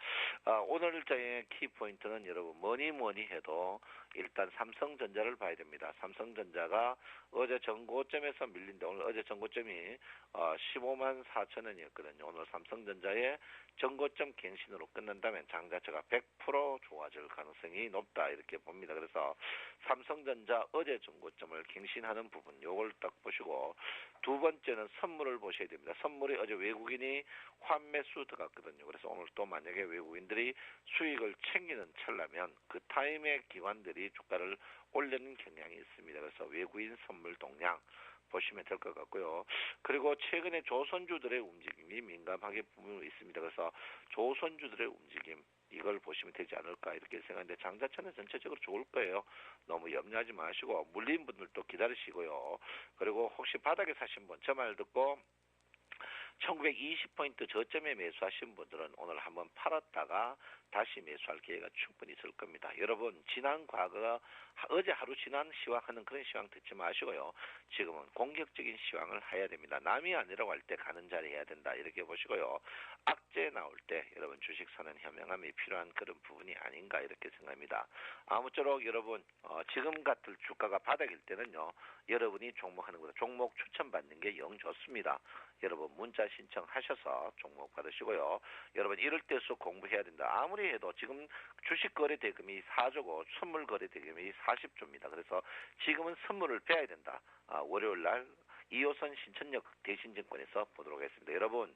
오늘 일정의 키포인트는 여러분 뭐니 해도 일단 삼성전자를 봐야 됩니다. 삼성전자가 어제 전고점에서 밀린다. 오늘 어제 전고점이 15만 4천 원이었거든요. 오늘 삼성전자의 전고점 갱신으로 끝난다면 장 자체가 100% 좋아질 가능성이 높다 이렇게 봅니다. 그래서 삼성전자 어제 전고점을 갱신하는 부분 요걸 딱 보시고 두 번째는 선물을 보셔야 됩니다. 선물이 어제 외국인이 환매수 들어갔거든요. 그래서 오늘 또 만약에 외국인들이 수익을 챙기는 찰나면 그 타임에 기관들이 주가를 올리는 경향이 있습니다. 그래서 외국인 선물 동향 보시면 될 것 같고요. 그리고 최근에 조선주들의 움직임이 민감하게 보고 있습니다. 그래서 조선주들의 움직임 이걸 보시면 되지 않을까 이렇게 생각하는데 장 자체는 전체적으로 좋을 거예요. 너무 염려하지 마시고 물린 분들도 기다리시고요. 그리고 혹시 바닥에 사신 분 저 말 듣고 1920포인트 저점에 매수하신 분들은 오늘 한번 팔았다가 다시 매수할 기회가 충분히 있을 겁니다. 여러분 지난 과거 어제 하루 지난 시황하는 그런 시황 듣지 마시고요. 지금은 공격적인 시황을 해야 됩니다. 남이 아니라고 할 때 가는 자리 해야 된다 이렇게 보시고요. 악재 나올 때 여러분 주식 사는 현명함이 필요한 그런 부분이 아닌가 이렇게 생각합니다. 아무쪼록 여러분 지금 같은 주가가 바닥일 때는요. 여러분이 종목하는 것보다 종목 추천받는 게 영 좋습니다. 여러분 문자 신청하셔서 종목 받으시고요. 여러분 이럴 때일수록 공부해야 된다. 아무리 해도 지금 주식 거래 대금이 4조고 선물 거래 대금이 40조입니다. 그래서 지금은 선물을 빼야 된다. 월요일 날 2호선 신천역 대신증권에서 보도록 하겠습니다. 여러분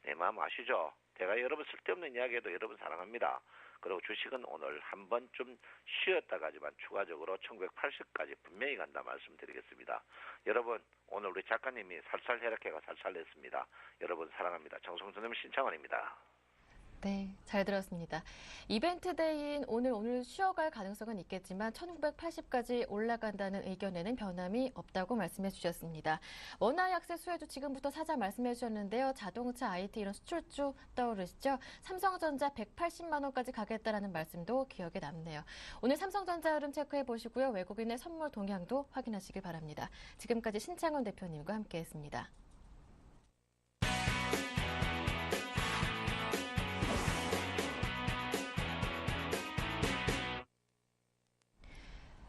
내 마음 아시죠? 제가 여러분 쓸데없는 이야기해도 여러분 사랑합니다. 그리고 주식은 오늘 한번 좀 쉬었다 가지만 추가적으로 1980까지 분명히 간다 말씀드리겠습니다. 여러분 오늘 우리 작가님이 살살 해락해가 살살 냈습니다. 여러분 사랑합니다. 정성수님 신창원입니다. 네, 잘 들었습니다. 이벤트 데이인 오늘 쉬어갈 가능성은 있겠지만 1980까지 올라간다는 의견에는 변함이 없다고 말씀해 주셨습니다. 원화 약세 수혜주 지금부터 사자 말씀해 주셨는데요. 자동차, IT 이런 수출주 떠오르시죠? 삼성전자 180만 원까지 가겠다라는 말씀도 기억에 남네요. 오늘 삼성전자 흐름 체크해 보시고요. 외국인의 선물 동향도 확인하시길 바랍니다. 지금까지 신창원 대표님과 함께했습니다.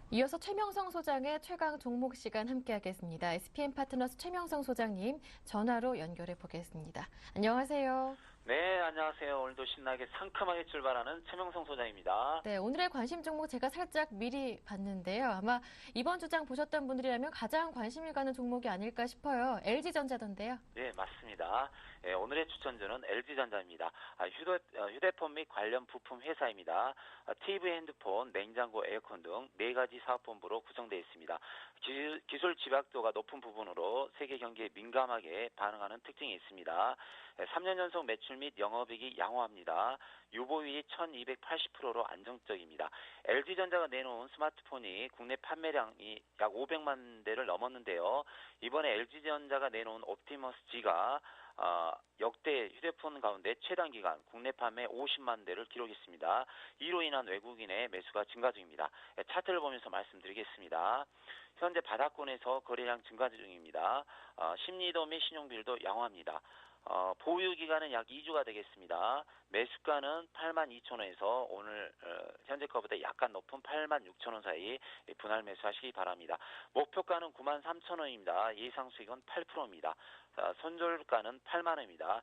이어서 최명성 소장의 최강 종목 시간 함께하겠습니다. SPM 파트너스 최명성 소장님 전화로 연결해 보겠습니다. 안녕하세요. 네, 안녕하세요. 오늘도 신나게 상큼하게 출발하는 최명성 소장입니다. 네, 오늘의 관심 종목 제가 살짝 미리 봤는데요. 아마 이번 주장 보셨던 분들이라면 가장 관심이 가는 종목이 아닐까 싶어요. LG전자던데요. 네, 맞습니다. 네, 오늘의 추천주는 LG전자입니다. 휴대폰 및 관련 부품 회사입니다. TV, 핸드폰, 냉장고, 에어컨 등 4가지 사업본부로 구성되어 있습니다. 기술 집약도가 높은 부분으로 세계 경기에 민감하게 반응하는 특징이 있습니다. 3년 연속 매출 및 영업이익이 양호합니다. 유보율이 1280%로 안정적입니다. LG전자가 내놓은 스마트폰이 국내 판매량이 약 500만 대를 넘었는데요. 이번에 LG전자가 내놓은 옵티머스 G가 역대 휴대폰 가운데 최단 기간 국내 판매 50만 대를 기록했습니다. 이로 인한 외국인의 매수가 증가 중입니다. 차트를 보면서 말씀드리겠습니다. 현재 바닥권에서 거래량 증가 중입니다. 심리도 및 신용비율도 양호합니다. 보유 기간은 약 2주가 되겠습니다. 매수가는 82,000원에서 오늘 현재가보다 약간 높은 86,000원 사이 분할 매수하시기 바랍니다. 목표가는 93,000원입니다. 예상 수익은 8%입니다. 손절가는 8만 원입니다.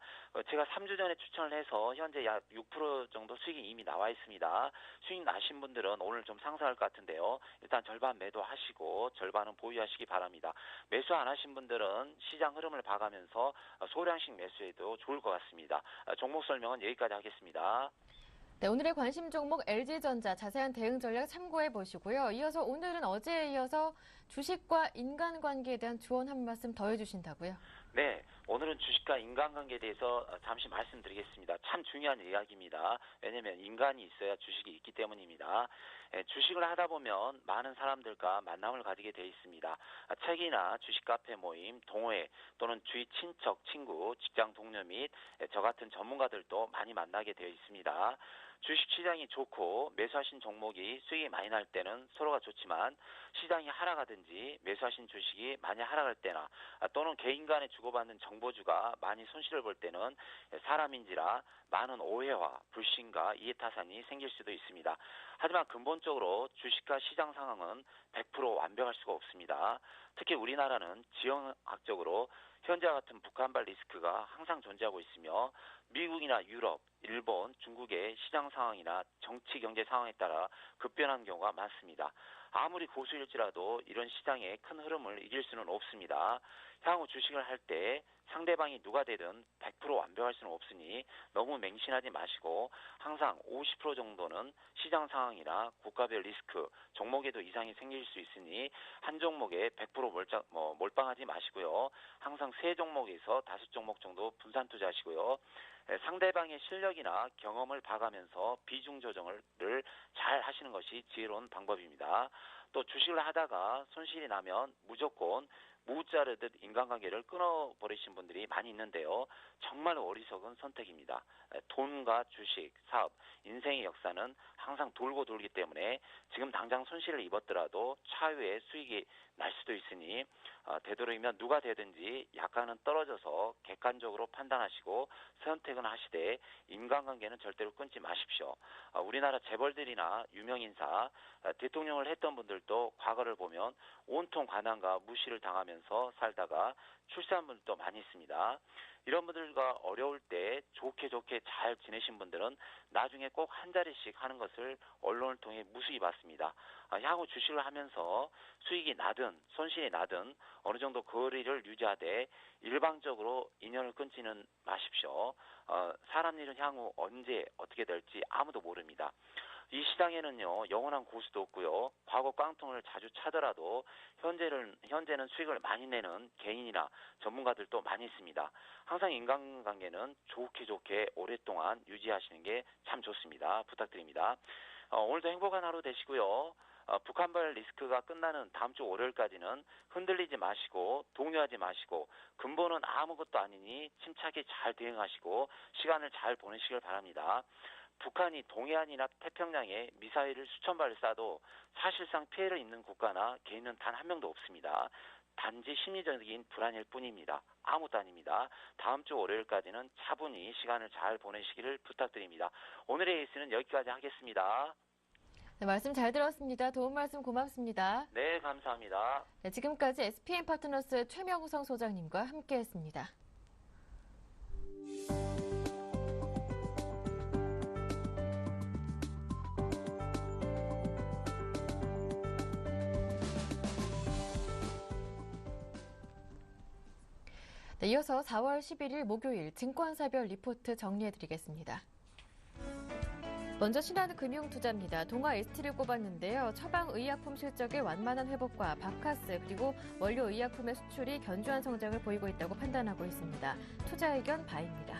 제가 3주 전에 추천을 해서 현재 약 6% 정도 수익이 이미 나와 있습니다. 수익 나신 분들은 오늘 좀 상승할 것 같은데요. 일단 절반 매도하시고 절반은 보유하시기 바랍니다. 매수 안 하신 분들은 시장 흐름을 봐가면서 소량씩 매수해도 좋을 것 같습니다. 종목 설명은 여기까지 하겠습니다. 네, 오늘의 관심 종목 LG전자 자세한 대응 전략 참고해 보시고요. 이어서 오늘은 어제에 이어서 주식과 인간관계에 대한 조언 한 말씀 더 해주신다고요? 네, 오늘은 주식과 인간관계에 대해서 잠시 말씀드리겠습니다. 참 중요한 이야기입니다. 왜냐하면 인간이 있어야 주식이 있기 때문입니다. 주식을 하다 보면 많은 사람들과 만남을 가지게 되어 있습니다. 책이나 주식 카페 모임, 동호회 또는 주위 친척, 친구, 직장 동료 및 저 같은 전문가들도 많이 만나게 되어 있습니다. 주식시장이 좋고 매수하신 종목이 수익이 많이 날 때는 서로가 좋지만 시장이 하락하든지 매수하신 주식이 많이 하락할 때나 또는 개인 간에 주고받는 정보주가 많이 손실을 볼 때는 사람인지라 많은 오해와 불신과 이해타산이 생길 수도 있습니다. 하지만 근본적으로 주식과 시장 상황은 100% 완벽할 수가 없습니다. 특히 우리나라는 지형학적으로 현재와 같은 북한발 리스크가 항상 존재하고 있으며 미국이나 유럽, 일본, 중국의 시장 상황이나 정치 경제 상황에 따라 급변하는 경우가 많습니다. 아무리 고수일지라도 이런 시장의 큰 흐름을 이길 수는 없습니다. 향후 주식을 할 때 상대방이 누가 되든 100% 완벽할 수는 없으니 너무 맹신하지 마시고 항상 50% 정도는 시장 상황이나 국가별 리스크, 종목에도 이상이 생길 수 있으니 한 종목에 100% 몰빵하지 마시고요. 항상 3종목에서 5종목 정도 분산 투자하시고요. 상대방의 실력이나 경험을 봐가면서 비중 조정을 잘 하시는 것이 지혜로운 방법입니다. 또 주식을 하다가 손실이 나면 무조건 무 자르듯 인간관계를 끊어버리신 분들이 많이 있는데요. 정말 어리석은 선택입니다. 돈과 주식, 사업, 인생의 역사는 항상 돌고 돌기 때문에 지금 당장 손실을 입었더라도 차후에 수익이 날 수도 있으니 되도록이면 누가 되든지 약간은 떨어져서 객관적으로 판단하시고 선택은 하시되 인간관계는 절대로 끊지 마십시오. 우리나라 재벌들이나 유명인사, 대통령을 했던 분들도 과거를 보면 온통 가난과 무시를 당하면서 살다가 출세한 분들도 많이 있습니다. 이런 분들과 어려울 때 좋게 잘 지내신 분들은 나중에 꼭 한 자리씩 하는 것을 언론을 통해 무수히 봤습니다. 향후 주식을 하면서 수익이 나든 손실이 나든 어느 정도 거리를 유지하되 일방적으로 인연을 끊지는 마십시오. 사람 일은 향후 언제 어떻게 될지 아무도 모릅니다. 이 시장에는요, 영원한 고수도 없고요, 과거 깡통을 자주 차더라도 현재는 수익을 많이 내는 개인이나 전문가들도 많이 있습니다. 항상 인간관계는 좋게 오랫동안 유지하시는 게 참 좋습니다. 부탁드립니다. 오늘도 행복한 하루 되시고요. 북한발 리스크가 끝나는 다음 주 월요일까지는 흔들리지 마시고 동요하지 마시고 근본은 아무것도 아니니 침착히 잘 대응하시고 시간을 잘 보내시길 바랍니다. 북한이 동해안이나 태평양에 미사일을 수천 발을 쏴도 사실상 피해를 입는 국가나 개인은 단 한 명도 없습니다. 단지 심리적인 불안일 뿐입니다. 아무것도 아닙니다. 다음 주 월요일까지는 차분히 시간을 잘 보내시기를 부탁드립니다. 오늘의 에이스는 여기까지 하겠습니다. 네, 말씀 잘 들었습니다. 도움 말씀 고맙습니다. 네, 감사합니다. 네, 지금까지 SPM 파트너스 최명성 소장님과 함께했습니다. 네, 이어서 4월 11일 목요일 증권사별 리포트 정리해드리겠습니다. 먼저 신한금융투자입니다. 동아 ST를 꼽았는데요. 처방의약품 실적의 완만한 회복과 바카스 그리고 원료의약품의 수출이 견조한 성장을 보이고 있다고 판단하고 있습니다. 투자 의견 바입니다.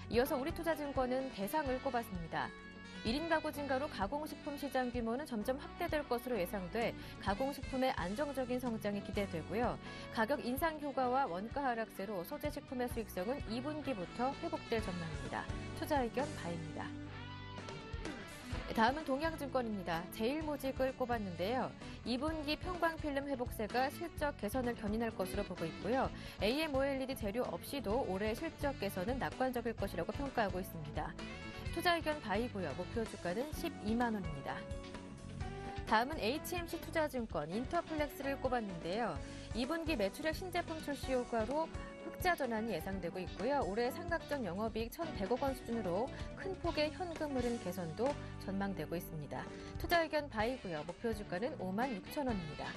이어서 우리투자증권은 대상을 꼽았습니다. 1인 가구 증가로 가공식품 시장 규모는 점점 확대될 것으로 예상돼 가공식품의 안정적인 성장이 기대되고요. 가격 인상 효과와 원가 하락세로 소재식품의 수익성은 2분기부터 회복될 전망입니다. 투자 의견 바입니다. 다음은 동양증권입니다. 제일모직을 꼽았는데요. 2분기 평광필름 회복세가 실적 개선을 견인할 것으로 보고 있고요. AMOLED 재료 없이도 올해 실적 개선은 낙관적일 것이라고 평가하고 있습니다. 투자 의견 바이고요. 목표 주가는 12만 원입니다. 다음은 HMC 투자증권 인터플렉스를 꼽았는데요. 2분기 매출액 신제품 출시 효과로 흑자 전환이 예상되고 있고요. 올해 삼각전 영업이익 1,100억 원 수준으로 큰 폭의 현금 흐름 개선도 전망되고 있습니다. 투자 의견 바이고요. 목표 주가는 5만 6천 원입니다.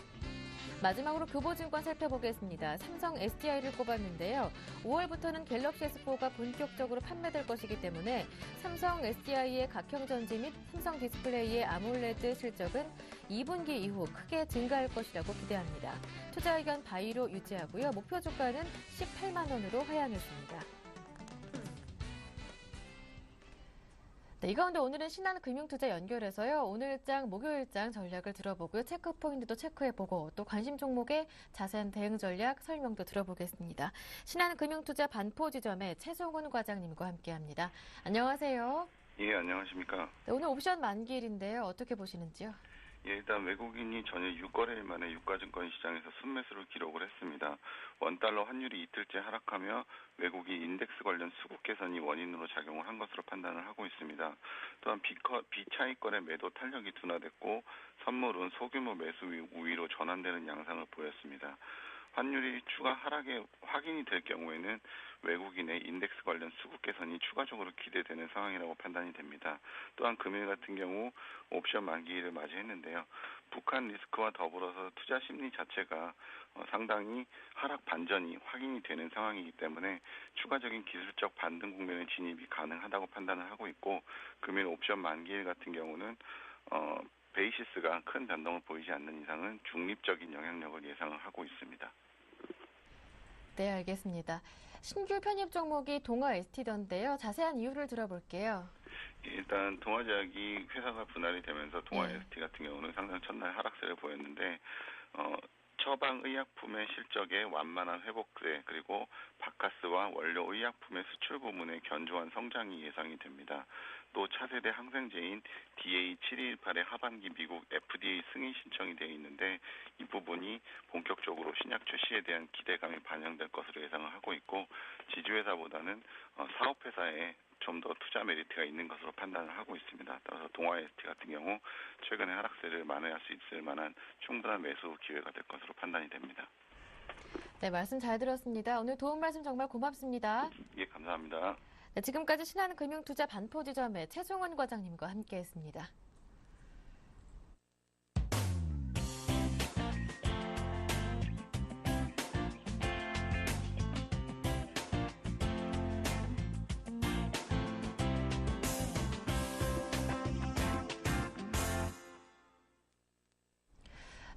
마지막으로 교보증권 살펴보겠습니다. 삼성 SDI를 꼽았는데요. 5월부터는 갤럭시 S4가 본격적으로 판매될 것이기 때문에 삼성 SDI의 각형전지 및 삼성 디스플레이의 아몰레드 실적은 2분기 이후 크게 증가할 것이라고 기대합니다. 투자 의견 바이로 유지하고요. 목표 주가는 18만 원으로 하향했습니다. 네, 이 가운데 오늘은 신한금융투자 연결해서요. 오늘장, 목요일장 전략을 들어보고요. 체크 포인트도 체크해보고 또 관심 종목의 자세한 대응 전략 설명도 들어보겠습니다. 신한금융투자 반포지점의 최성훈 과장님과 함께합니다. 안녕하세요. 예, 안녕하십니까. 네, 오늘 옵션 만기일인데요. 어떻게 보시는지요? 예, 일단 외국인이 전일 6거래일 만에 유가증권 시장에서 순매수를 기록을 했습니다. 원달러 환율이 이틀째 하락하며 외국인 인덱스 관련 수급 개선이 원인으로 작용을 한 것으로 판단을 하고 있습니다. 또한 비차익거래 매도 탄력이 둔화됐고 선물은 소규모 매수 우위로 전환되는 양상을 보였습니다. 환율이 추가 하락에 확인이 될 경우에는 외국인의 인덱스 관련 수급 개선이 추가적으로 기대되는 상황이라고 판단이 됩니다. 또한 금일 같은 경우 옵션 만기일을 맞이했는데요. 북한 리스크와 더불어서 투자 심리 자체가 상당히 하락 반전이 확인이 되는 상황이기 때문에 추가적인 기술적 반등 국면의 진입이 가능하다고 판단을 하고 있고, 금일 옵션 만기일 같은 경우는 베이시스가 큰 변동을 보이지 않는 이상은 중립적인 영향력을 예상을 하고 있습니다. 네, 알겠습니다. 신규 편입 종목이 동아 ST던데요. 자세한 이유를 들어볼게요. 일단 동아제약이 회사가 분할이 되면서 동아 ST 같은 경우는 상당 첫날 하락세를 보였는데 처방의약품의 실적의 완만한 회복세, 그리고 바카스와 원료 의약품의 수출 부문의 견조한 성장이 예상이 됩니다. 또 차세대 항생제인 DA7218의 하반기 미국 FDA 승인 신청이 되어 있는데 이 부분이 본격적으로 신약 출시에 대한 기대감이 반영될 것으로 예상을 하고 있고, 지주회사보다는 사업회사에 좀 더 투자 메리트가 있는 것으로 판단을 하고 있습니다. 따라서 동아ST 같은 경우 최근에 하락세를 만회할 수 있을 만한 충분한 매수 기회가 될 것으로 판단이 됩니다. 네, 말씀 잘 들었습니다. 오늘 도움 말씀 정말 고맙습니다. 예, 감사합니다. 네, 지금까지 신한금융투자 반포지점의 최종원 과장님과 함께했습니다.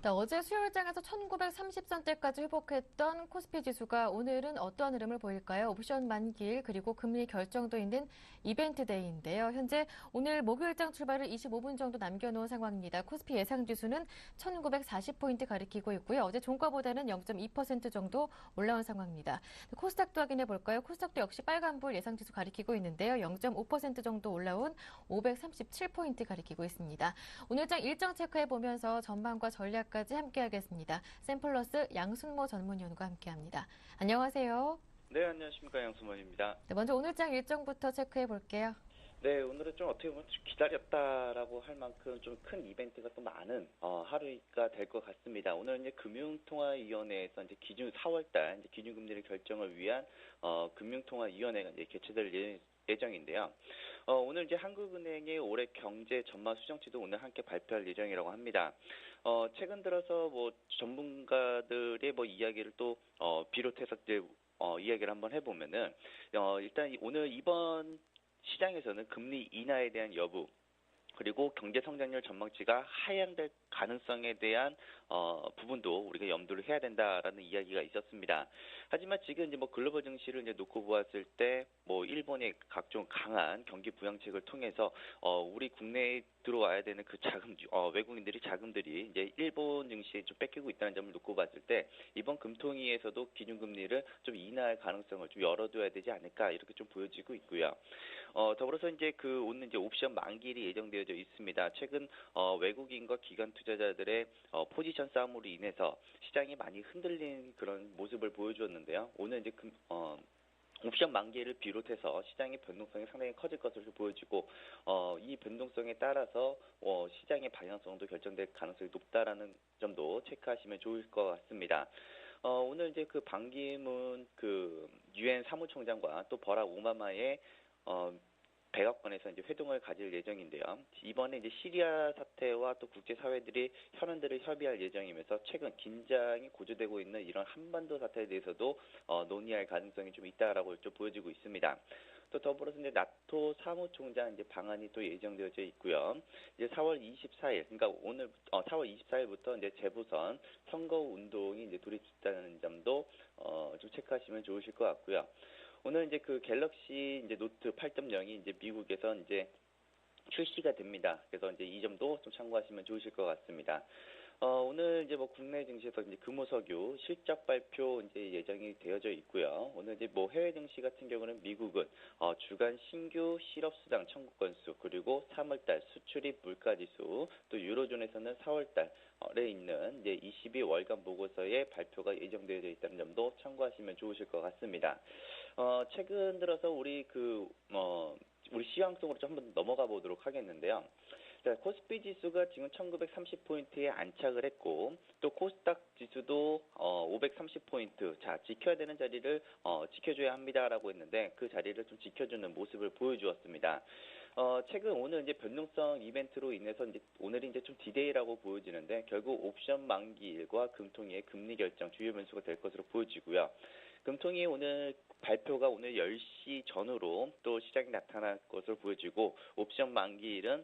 네, 어제 수요일장에서 1930선대까지 회복했던 코스피 지수가 오늘은 어떠한 흐름을 보일까요? 옵션 만기일 그리고 금리 결정도 있는 이벤트 데이인데요. 현재 오늘 목요일장 출발을 25분 정도 남겨놓은 상황입니다. 코스피 예상 지수는 1940포인트 가리키고 있고요. 어제 종가보다는 0.2% 정도 올라온 상황입니다. 코스닥도 확인해 볼까요? 코스닥도 역시 빨간불 예상 지수 가리키고 있는데요. 0.5% 정도 올라온 537포인트 가리키고 있습니다. 오늘장 일정 체크해 보면서 전망과 전략 까지 함께하겠습니다. 샘플러스 양순모 전문위원과 함께합니다. 안녕하세요. 네, 안녕하십니까. 양순모입니다. 네, 먼저 오늘장 일정부터 체크해 볼게요. 네, 오늘은 좀 어떻게 보면 기다렸다라고 할 만큼 좀 큰 이벤트가 또 많은 하루가 될 것 같습니다. 오늘은 이제 금융통화위원회에서 이제 4월달 이제 기준금리를 결정을 위한 금융통화위원회가 이제 개최될 예정인데요. 오늘 이제 한국은행의 올해 경제 전망 수정치도 오늘 함께 발표할 예정이라고 합니다. 최근 들어서 뭐 전문가들의 뭐 이야기를 또 비롯해서 이제 이야기를 한번 해보면은 일단 오늘 이번 시장에서는 금리 인하에 대한 여부, 그리고 경제 성장률 전망치가 하향될 가능성에 대한 부분도 우리가 염두를 해야 된다라는 이야기가 있었습니다. 하지만 지금 이제 뭐 글로벌 증시를 이제 놓고 보았을 때 뭐 일본의 각종 강한 경기 부양책을 통해서 우리 국내에 들어와야 되는 그 외국인들이 자금들이 이제 일본 증시에 좀 뺏기고 있다는 점을 놓고 봤을 때 이번 금통위에서도 기준금리를 좀 인하할 가능성을 좀 열어둬야 되지 않을까 이렇게 좀 보여지고 있고요. 더불어서 이제 오늘 이제 옵션 만기일이 예정되어져 있습니다. 최근 외국인과 기관 투자자들의 포지션 싸움으로 인해서 시장이 많이 흔들린 그런 모습을 보여주었는데요. 오늘 이제 옵션 만기일을 비롯해서 시장의 변동성이 상당히 커질 것으로 보여지고 이 변동성에 따라서 시장의 방향성도 결정될 가능성이 높다라는 점도 체크하시면 좋을 것 같습니다. 오늘 이제 반기문 유엔 사무총장과 또 버락 오바마의 백악관에서 이제 회동을 가질 예정인데요. 이번에 이제 시리아 사태와 또 국제사회들이 현안들을 협의할 예정이면서 최근 긴장이 고조되고 있는 이런 한반도 사태에 대해서도 논의할 가능성이 좀 있다라고 좀 보여지고 있습니다. 또 더불어서 이제 나토 사무총장 이제 방안이 또 예정되어져 있고요. 이제 4월 24일, 그러니까 오늘 4월 24일부터 이제 재보선 선거 운동이 이제 돌입됐다는 점도 좀 체크하시면 좋으실 것 같고요. 오늘 이제 갤럭시 이제 노트 8.0이 이제 미국에서 이제 출시가 됩니다. 그래서 이제 이 점도 좀 참고하시면 좋으실 것 같습니다. 오늘 이제 뭐 국내 증시에서 이제 금호석유 실적 발표 이제 예정이 되어져 있고요. 오늘 이제 뭐 해외 증시 같은 경우는 미국은 주간 신규 실업 수당 청구 건수, 그리고 3월달 수출입 물가지수, 또 유로존에서는 4월달에 있는 이제 22월간 보고서의 발표가 예정되어져 있다는 점도 참고하시면 좋으실 것 같습니다. 최근 들어서 우리 시황 속으로 좀 한번 넘어가 보도록 하겠는데요. 자, 코스피 지수가 지금 1930포인트에 안착을 했고, 또 코스닥 지수도 530포인트, 자, 지켜야 되는 자리를 지켜줘야 합니다라고 했는데 그 자리를 좀 지켜주는 모습을 보여주었습니다. 최근 오늘 이제 변동성 이벤트로 인해서 이제 오늘이 이제 좀 디데이라고 보여지는데 결국 옵션 만기일과 금통위의 금리 결정 주요 변수가 될 것으로 보여지고요. 금통위 오늘 발표가 오늘 10시 전후로 또 시장이 나타날 것으로 보여지고, 옵션 만기일은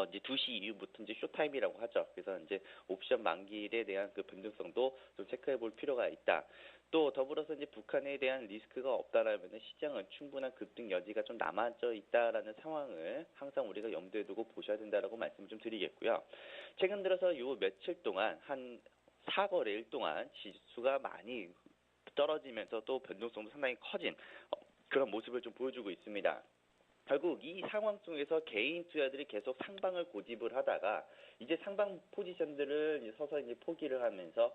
이제 2시 이후부터 이제 쇼타임이라고 하죠. 그래서 이제 옵션 만기일에 대한 변동성도 좀 체크해 볼 필요가 있다. 또 더불어서 이제 북한에 대한 리스크가 없다라면 시장은 충분한 급등 여지가 좀 남아져 있다라는 상황을 항상 우리가 염두에 두고 보셔야 된다라고 말씀을 좀 드리겠고요. 최근 들어서 요 며칠 동안 한 4거래일 동안 지수가 많이 떨어지면서 또 변동성도 상당히 커진 그런 모습을 좀 보여주고 있습니다. 결국 이 상황 속에서 개인 투자들이 계속 상방을 고집을 하다가 이제 상방 포지션들을 이제 서서히 포기를 하면서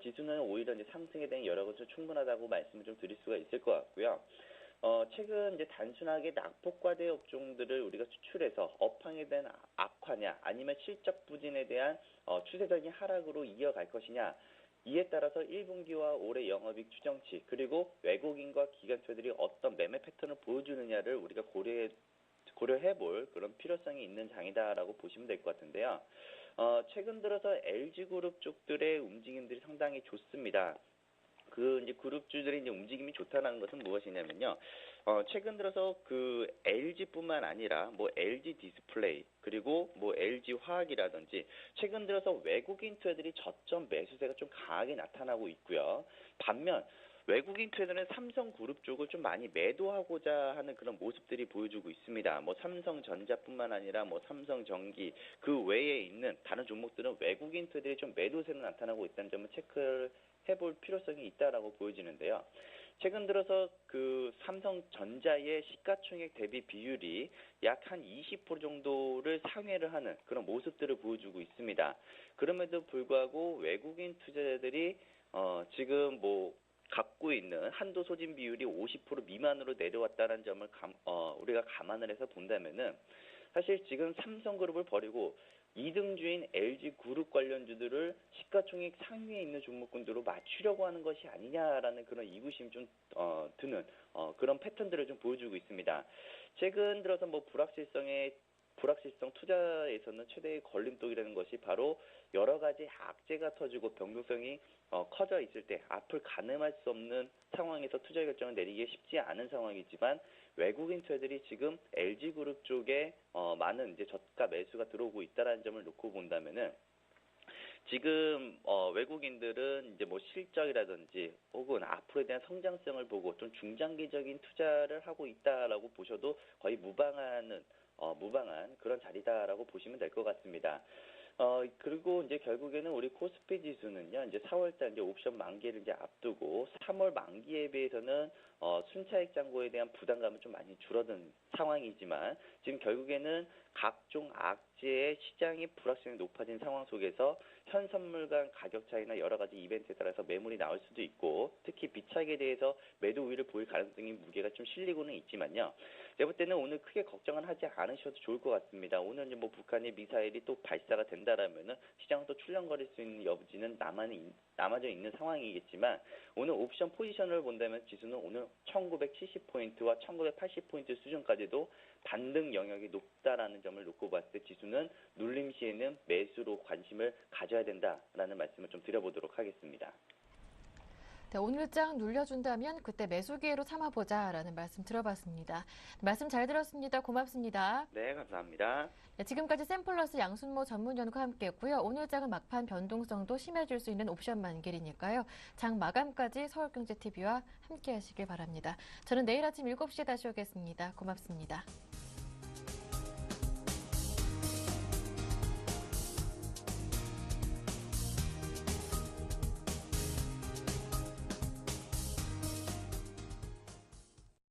지수는 오히려 이제 상승에 대한 여러 가지 충분하다고 말씀을 좀 드릴 수가 있을 것 같고요. 최근 이제 단순하게 낙폭과대 업종들을 우리가 추출해서 업황에 대한 악화냐 아니면 실적 부진에 대한 추세적인 하락으로 이어갈 것이냐 이에 따라서 1분기와 올해 영업이익 추정치 그리고 외국인과 기관처들이 어떤 매매 패턴을 보여주느냐를 우리가 고려해볼 그런 필요성이 있는 장이다라고 보시면 될 것 같은데요. 최근 들어서 LG그룹 쪽들의 움직임들이 상당히 좋습니다. 이제 그룹주들의 이제 움직임이 좋다는 것은 무엇이냐면요. 최근 들어서 그 LG뿐만 아니라 뭐 LG 디스플레이 그리고 뭐 LG 화학이라든지 최근 들어서 외국인 투자들이 저점 매수세가 좀 강하게 나타나고 있고요. 반면 외국인 투자들은 삼성그룹 쪽을 좀 많이 매도하고자 하는 그런 모습들이 보여주고 있습니다. 뭐 삼성전자뿐만 아니라 뭐 삼성전기 그 외에 있는 다른 종목들은 외국인 투자들이 좀 매도세로 나타나고 있다는 점을 체크를 해볼 필요성이 있다라고 보여지는데요. 최근 들어서 그 삼성전자의 시가총액 대비 비율이 약 한 20% 정도를 상회를 하는 그런 모습들을 보여주고 있습니다. 그럼에도 불구하고 외국인 투자자들이 지금 뭐 갖고 있는 한도 소진 비율이 50% 미만으로 내려왔다는 점을 우리가 감안을 해서 본다면은 사실 지금 삼성그룹을 버리고 2등주인 LG그룹 관련주들을 시가총액 상위에 있는 종목군들로 맞추려고 하는 것이 아니냐라는 그런 의구심이 좀 드는 그런 패턴들을 좀 보여주고 있습니다. 최근 들어서 뭐 불확실성 투자에서는 최대의 걸림돌이라는 것이 바로 여러 가지 악재가 터지고 변동성이 커져 있을 때 앞을 가늠할 수 없는 상황에서 투자 결정을 내리기 쉽지 않은 상황이지만 외국인 투자들이 지금 LG그룹 쪽에 많은 이제 저가 매수가 들어오고 있다는 점을 놓고 본다면은 지금 외국인들은 이제 뭐 실적이라든지 혹은 앞으로에 대한 성장성을 보고 좀 중장기적인 투자를 하고 있다라고 보셔도 거의 무방한 그런 자리다라고 보시면 될 것 같습니다. 그리고 이제 결국에는 우리 코스피 지수는요, 이제 4월달 이제 옵션 만기를 이제 앞두고 3월 만기에 비해서는 순차익 잔고에 대한 부담감은 좀 많이 줄어든 상황이지만 지금 결국에는 각종 악재의 시장이 불확실성이 높아진 상황 속에서 현 선물 간 가격 차이나 여러 가지 이벤트에 따라서 매물이 나올 수도 있고 특히 비차익에 대해서 매도 우위를 보일 가능성이 무게가 좀 실리고는 있지만요. 제가 볼 때는 오늘 크게 걱정은 하지 않으셔도 좋을 것 같습니다. 오늘 이제 뭐 북한의 미사일이 또 발사가 된다라면은 시장은 또 출렁거릴 수 있는 여지는 남아져 있는 상황이겠지만 오늘 옵션 포지션을 본다면 지수는 오늘 1970포인트와 1980포인트 수준까지도 반등 영역이 높다라는 점을 놓고 봤을 때 지수는 눌림 시에는 매수로 관심을 가져야 된다라는 말씀을 좀 드려보도록 하겠습니다. 네, 오늘 장 눌려준다면 그때 매수 기회로 삼아보자라는 말씀 들어봤습니다. 말씀 잘 들었습니다. 고맙습니다. 네, 감사합니다. 네, 지금까지 샘플러스 양순모 전문위원과 함께했고요. 오늘 장은 막판 변동성도 심해질 수 있는 옵션 만길이니까요. 장 마감까지 서울경제TV와 함께하시길 바랍니다. 저는 내일 아침 7시에 다시 오겠습니다. 고맙습니다.